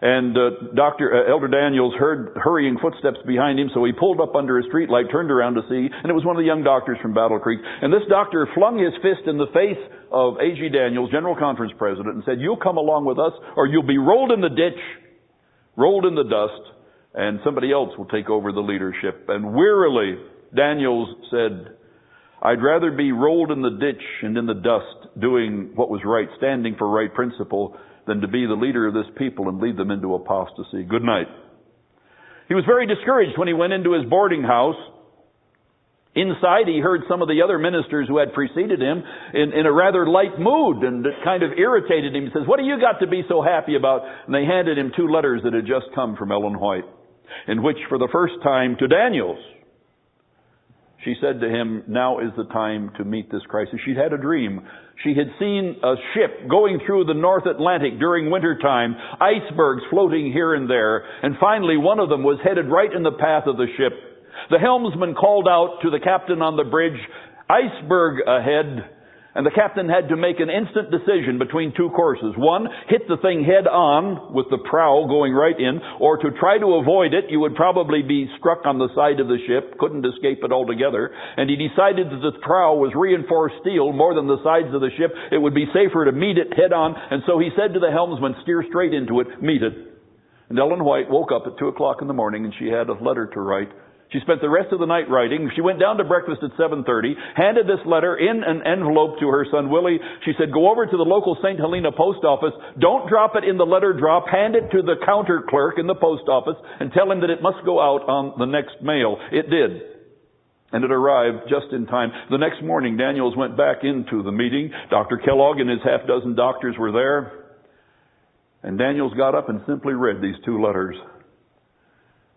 And Elder Daniels heard hurrying footsteps behind him, so he pulled up under a street light, turned around to see, and it was one of the young doctors from Battle Creek. And this doctor flung his fist in the face of A.G. Daniels, General Conference President, and said, "You'll come along with us, or you'll be rolled in the ditch, rolled in the dust, and somebody else will take over the leadership." And wearily, Daniels said, "I'd rather be rolled in the ditch and in the dust, doing what was right, standing for right principle, than to be the leader of this people and lead them into apostasy. Good night." He was very discouraged when he went into his boarding house. Inside, he heard some of the other ministers who had preceded him in a rather light mood, and it kind of irritated him. He says, "What do you got to be so happy about?" And they handed him 2 letters that had just come from Ellen White, in which, for the first time to Daniels, she said to him, "Now is the time to meet this crisis." She'd had a dream. She had seen a ship going through the North Atlantic during wintertime, icebergs floating here and there, and finally one of them was headed right in the path of the ship. The helmsman called out to the captain on the bridge, "Iceberg ahead." And the captain had to make an instant decision between 2 courses. One, hit the thing head on with the prow going right in, or to try to avoid it, you would probably be struck on the side of the ship, couldn't escape it altogether. And he decided that the prow was reinforced steel more than the sides of the ship. It would be safer to meet it head on. And so he said to the helmsman, "Steer straight into it, meet it." And Ellen White woke up at 2 o'clock in the morning, and she had a letter to write. She spent the rest of the night writing. She went down to breakfast at 7:30, handed this letter in an envelope to her son Willie. She said, "Go over to the local St. Helena post office. Don't drop it in the letter drop. Hand it to the counter clerk in the post office and tell him that it must go out on the next mail." It did. And it arrived just in time. The next morning, Daniels went back into the meeting. Dr. Kellogg and his half-dozen doctors were there. And Daniels got up and simply read these 2 letters.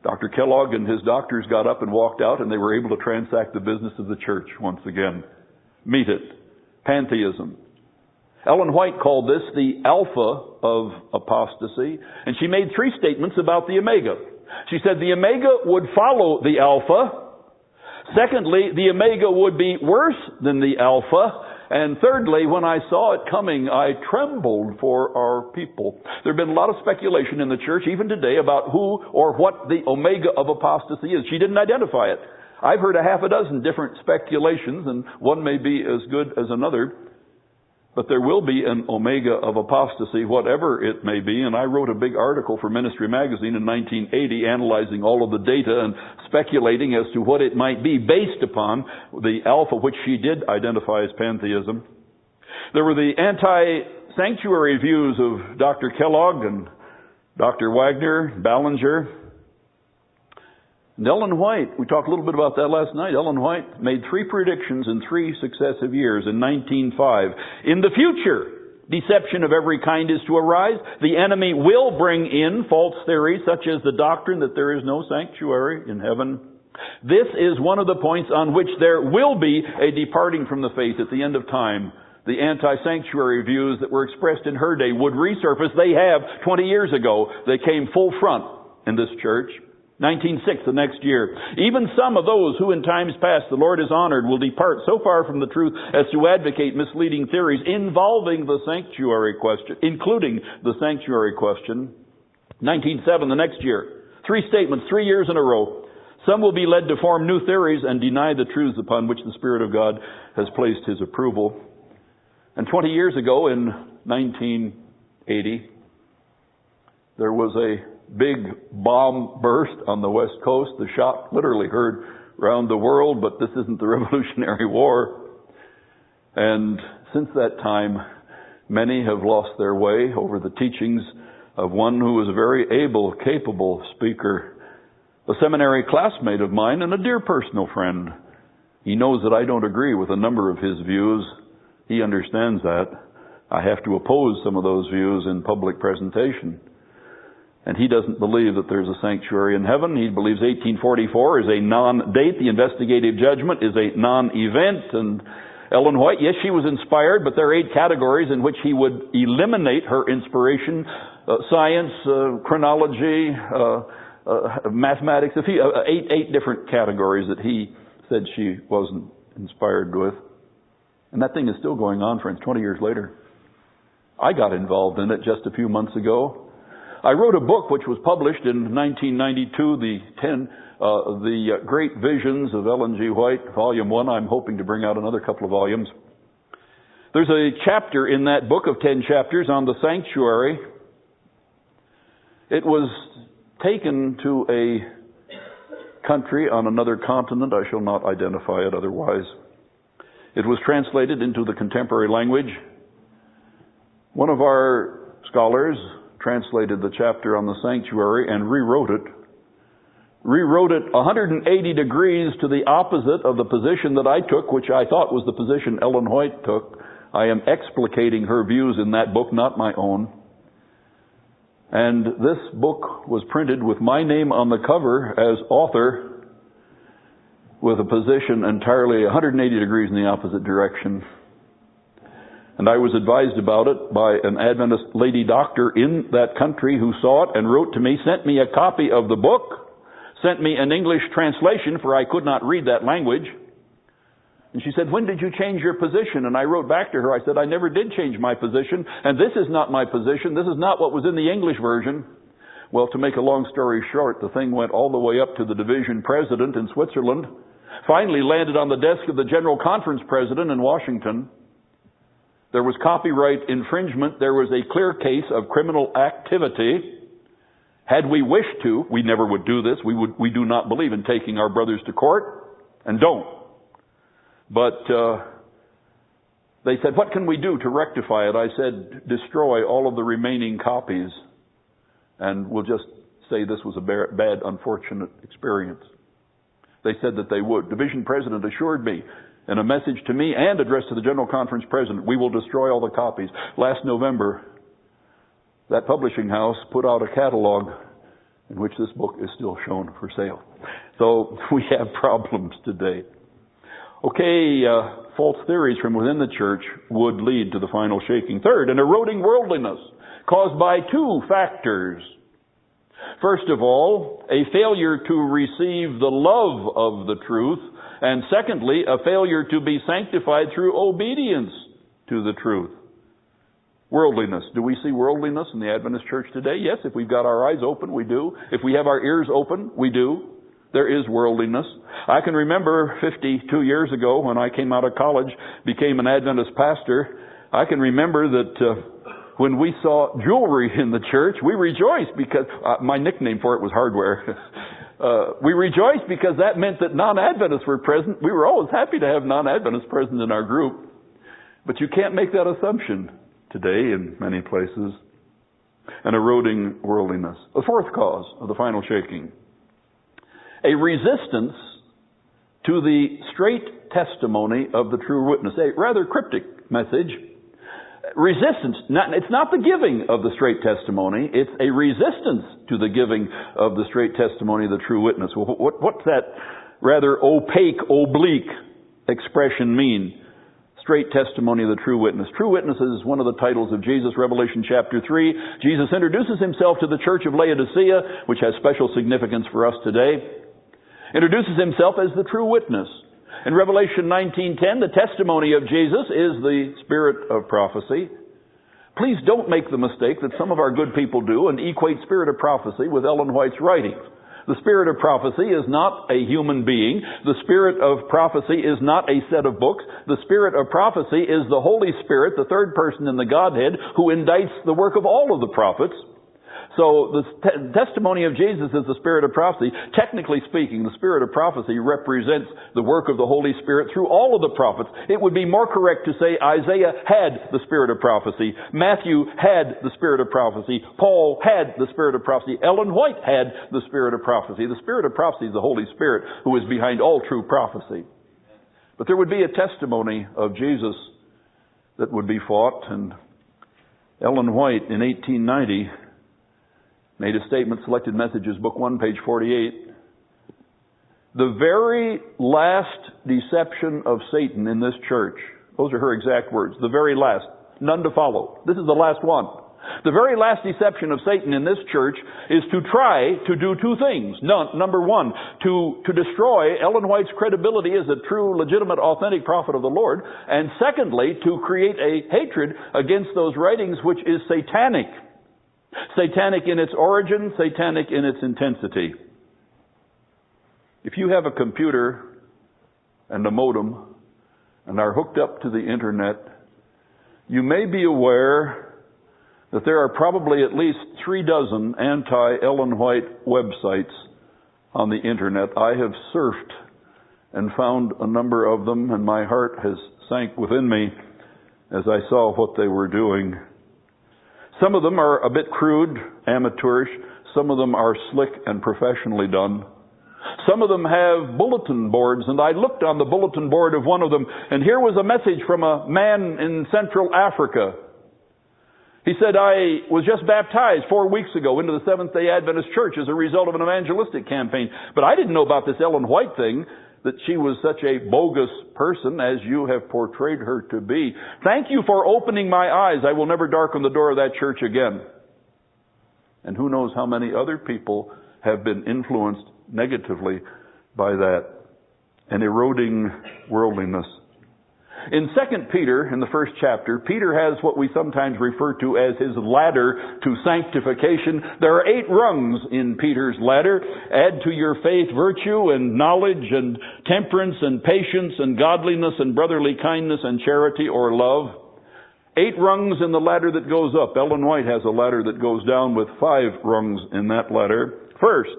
Dr. Kellogg and his doctors got up and walked out, and they were able to transact the business of the church once again. Meet it. Pantheism. Ellen White called this the alpha of apostasy, and she made 3 statements about the omega. She said the omega would follow the alpha. Secondly, the omega would be worse than the alpha. And thirdly, when I saw it coming, I trembled for our people. There have been a lot of speculation in the church, even today, about who or what the omega of apostasy is. She didn't identify it. I've heard a half a dozen different speculations, and one may be as good as another. But there will be an omega of apostasy, whatever it may be. And I wrote a big article for Ministry Magazine in 1980 analyzing all of the data and speculating as to what it might be based upon the alpha, which she did identify as pantheism. There were the anti-sanctuary views of Dr. Kellogg and Dr. Wagner, Ballinger, and Ellen White. We talked a little bit about that last night. Ellen White made 3 predictions in 3 successive years in 1905. In the future, deception of every kind is to arise. The enemy will bring in false theories such as the doctrine that there is no sanctuary in heaven. This is one of the points on which there will be a departing from the faith at the end of time. The anti-sanctuary views that were expressed in her day would resurface. They have 20 years ago. They came full front in this church. 1906, the next year. Even some of those who in times past the Lord has honored will depart so far from the truth as to advocate misleading theories involving the sanctuary question, including the sanctuary question. 1907, the next year. 3 statements, 3 years in a row. Some will be led to form new theories and deny the truths upon which the Spirit of God has placed His approval. And 20 years ago, in 1980, there was a big bomb burst on the West Coast. The shock literally heard around the world, but this isn't the Revolutionary War. And since that time, many have lost their way over the teachings of one who was a very able, capable speaker, a seminary classmate of mine and a dear personal friend. He knows that I don't agree with a number of his views. He understands that. I have to oppose some of those views in public presentation. And he doesn't believe that there's a sanctuary in heaven. He believes 1844 is a non-date. The investigative judgment is a non-event. And Ellen White, yes, she was inspired, but there are 8 categories in which he would eliminate her inspiration. Science, chronology, mathematics, 8 different categories that he said she wasn't inspired with. And that thing is still going on, friends, 20 years later. I got involved in it just a few months ago. I wrote a book which was published in 1992, the Great Visions of Ellen G. White, Volume 1. I'm hoping to bring out another couple of volumes. There's a chapter in that book of 10 chapters on the sanctuary. It was taken to a country on another continent. I shall not identify it otherwise. It was translated into the contemporary language. One of our scholars translated the chapter on the sanctuary and rewrote it 180 degrees to the opposite of the position that I took, which I thought was the position Ellen White took. I am explicating her views in that book, not my own. And this book was printed with my name on the cover as author, with a position entirely 180 degrees in the opposite direction. And I was advised about it by an Adventist lady doctor in that country who saw it and wrote to me, sent me a copy of the book, sent me an English translation, for I could not read that language. And she said, when did you change your position? And I wrote back to her, I said, I never did change my position, and this is not my position. This is not what was in the English version. Well, to make a long story short, the thing went all the way up to the division president in Switzerland, finally landed on the desk of the General Conference president in Washington. There was copyright infringement. There was a clear case of criminal activity. Had we wished to, we never would do this. We do not believe in taking our brothers to court, and don't. But they said, what can we do to rectify it? I said, destroy all of the remaining copies, and we'll just say this was a bad, unfortunate experience. They said that they would. Division president assured me, in a message to me and addressed to the General Conference president, we will destroy all the copies. Last November, that publishing house put out a catalog in which this book is still shown for sale. So we have problems today. Okay, false theories from within the church would lead to the final shaking. Third, an eroding worldliness caused by 2 factors. First of all, a failure to receive the love of the truth. And secondly, a failure to be sanctified through obedience to the truth. Worldliness. Do we see worldliness in the Adventist church today? Yes, if we've got our eyes open, we do. If we have our ears open, we do. There is worldliness. I can remember 52 years ago when I came out of college, became an Adventist pastor. I can remember that when we saw jewelry in the church, we rejoiced because my nickname for it was hardware. We rejoiced because that meant that non-Adventists were present. We were always happy to have non-Adventists present in our group. But you can't make that assumption today in many places. An eroding worldliness. The fourth cause of the final shaking. A resistance to the straight testimony of the true witness. A rather cryptic message. Resistance. It's not the giving of the straight testimony. It's a resistance to the giving of the straight testimony of the true witness. Well, what's that rather opaque, oblique expression mean? Straight testimony of the true witness. True witness is one of the titles of Jesus, Revelation chapter 3. Jesus introduces himself to the church of Laodicea, which has special significance for us today. Introduces himself as the true witness. In Revelation 19:10, the testimony of Jesus is the spirit of prophecy. Please don't make the mistake that some of our good people do and equate spirit of prophecy with Ellen White's writings. The spirit of prophecy is not a human being. The spirit of prophecy is not a set of books. The spirit of prophecy is the Holy Spirit, the third person in the Godhead, who indicts the work of all of the prophets. So the testimony of Jesus is the spirit of prophecy. Technically speaking, the spirit of prophecy represents the work of the Holy Spirit through all of the prophets. It would be more correct to say Isaiah had the spirit of prophecy. Matthew had the spirit of prophecy. Paul had the spirit of prophecy. Ellen White had the spirit of prophecy. The spirit of prophecy is the Holy Spirit who is behind all true prophecy. But there would be a testimony of Jesus that would be fought, and Ellen White in 1890 made a statement, Selected Messages, Book 1, page 48. The very last deception of Satan in this church, those are her exact words, the very last, none to follow. This is the last one. The very last deception of Satan in this church is to try to do two things. Number one, to destroy Ellen White's credibility as a true, legitimate, authentic prophet of the Lord. And secondly, to create a hatred against those writings which is satanic. Satanic in its origin, satanic in its intensity. If you have a computer and a modem and are hooked up to the internet, you may be aware that there are probably at least 36 anti-Ellen White websites on the internet. I have surfed and found a number of them, and my heart has sank within me as I saw what they were doing. Some of them are a bit crude, amateurish. Some of them are slick and professionally done. Some of them have bulletin boards, and I looked on the bulletin board of one of them, and here was a message from a man in Central Africa. He said, I was just baptized 4 weeks ago into the Seventh-day Adventist Church as a result of an evangelistic campaign. But I didn't know about this Ellen White thing, that she was such a bogus person as you have portrayed her to be. Thank you for opening my eyes. I will never darken the door of that church again. And who knows how many other people have been influenced negatively by that. An eroding worldliness. In 2 Peter, in the first chapter, Peter has what we sometimes refer to as his ladder to sanctification. There are 8 rungs in Peter's ladder. Add to your faith virtue and knowledge and temperance and patience and godliness and brotherly kindness and charity or love. 8 rungs in the ladder that goes up. Ellen White has a ladder that goes down with 5 rungs in that ladder. First,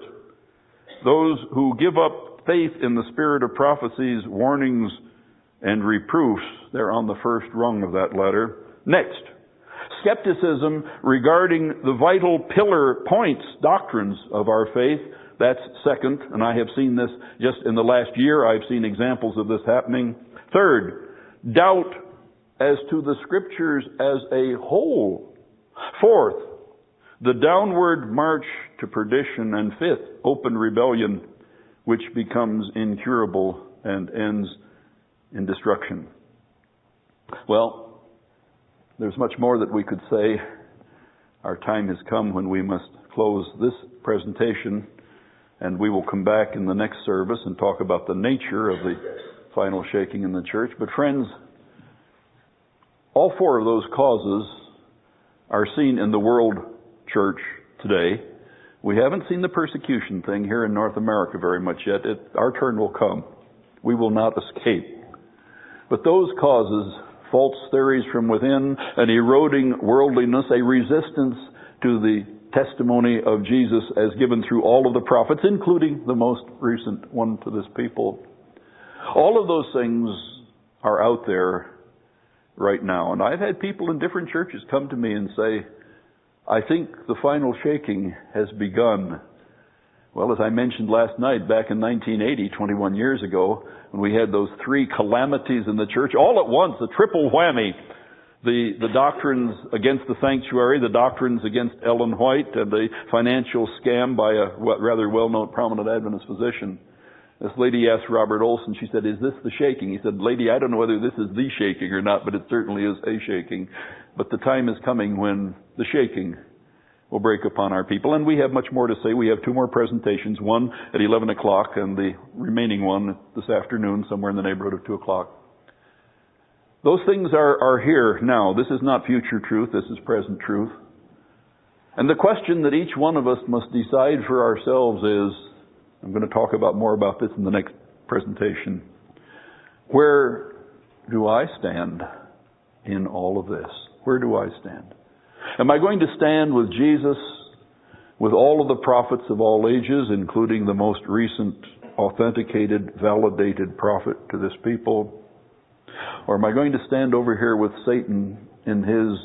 those who give up faith in the spirit of prophecies, warnings, and reproofs, they're on the first rung of that ladder. Next, skepticism regarding the vital pillar points, doctrines of our faith. That's second, and I have seen this just in the last year. I've seen examples of this happening. Third, doubt as to the Scriptures as a whole. Fourth, the downward march to perdition. And fifth, open rebellion, which becomes incurable and ends in destruction. Well, there's much more that we could say. Our time has come when we must close this presentation, and we will come back in the next service and talk about the nature of the final shaking in the church. But friends, all 4 of those causes are seen in the world church today. We haven't seen the persecution thing here in North America very much yet. Our turn will come. We will not escape. But those causes, false theories from within, an eroding worldliness, a resistance to the testimony of Jesus as given through all of the prophets, including the most recent one to this people. All of those things are out there right now. And I've had people in different churches come to me and say, I think the final shaking has begun. Well, as I mentioned last night, back in 1980, 21 years ago, when we had those 3 calamities in the church, all at once, a triple whammy. The doctrines against the sanctuary, the doctrines against Ellen White, and the financial scam by a rather well-known prominent Adventist physician. This lady asked Robert Olson, she said, is this the shaking? He said, lady, I don't know whether this is the shaking or not, but it certainly is a shaking. But the time is coming when the shaking will break upon our people. And we have much more to say. We have 2 more presentations, one at 11 o'clock and the remaining one this afternoon, somewhere in the neighborhood of 2 o'clock. Those things are here now. This is not future truth. This is present truth. And the question that each one of us must decide for ourselves is, I'm going to talk about more about this in the next presentation. Where do I stand in all of this? Where do I stand? Am I going to stand with Jesus with all of the prophets of all ages, including the most recent authenticated, validated prophet to this people? Or am I going to stand over here with Satan in his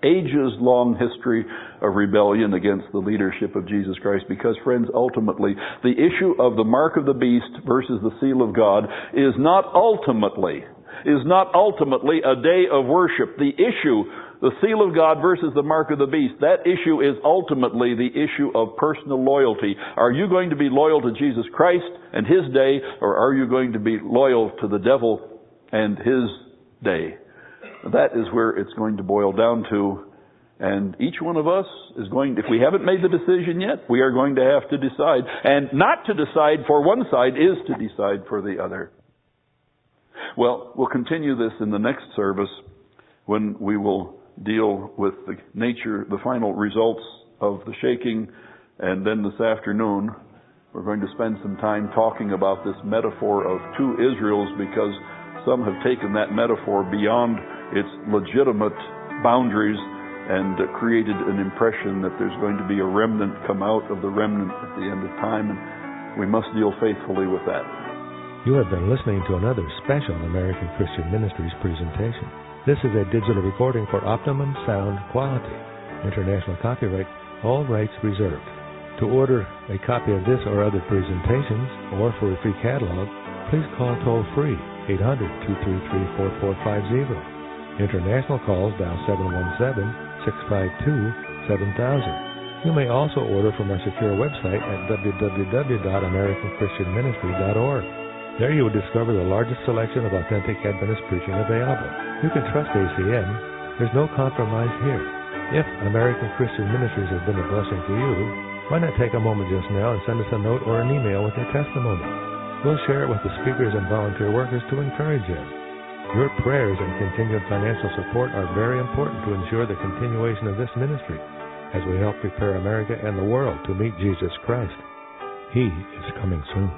ages-long history of rebellion against the leadership of Jesus Christ? Because, friends, ultimately, the issue of the mark of the beast versus the seal of God is not ultimately a day of worship. The issue, the seal of God versus the mark of the beast, that issue is ultimately the issue of personal loyalty. Are you going to be loyal to Jesus Christ and His day, or are you going to be loyal to the devil and his day? That is where it's going to boil down to. And each one of us is going to, if we haven't made the decision yet, we are going to have to decide. And not to decide for one side is to decide for the other. Well, we'll continue this in the next service when we will deal with the nature, the final results of the shaking. And then this afternoon, we're going to spend some time talking about this metaphor of two Israels, because some have taken that metaphor beyond its legitimate boundaries and created an impression that there's going to be a remnant come out of the remnant at the end of time, and we must deal faithfully with that. You have been listening to another special American Christian Ministries presentation. This is a digital recording for optimum sound quality. International copyright, all rights reserved. To order a copy of this or other presentations, or for a free catalog, please call toll-free 800-233-4450. International calls dial 717-652-7000. You may also order from our secure website at www.americanchristianministry.org. There you will discover the largest selection of authentic Adventist preaching available. You can trust ACM. There's no compromise here. If American Christian Ministries has been a blessing to you, why not take a moment just now and send us a note or an email with your testimony? We'll share it with the speakers and volunteer workers to encourage you. Your prayers and continued financial support are very important to ensure the continuation of this ministry as we help prepare America and the world to meet Jesus Christ. He is coming soon.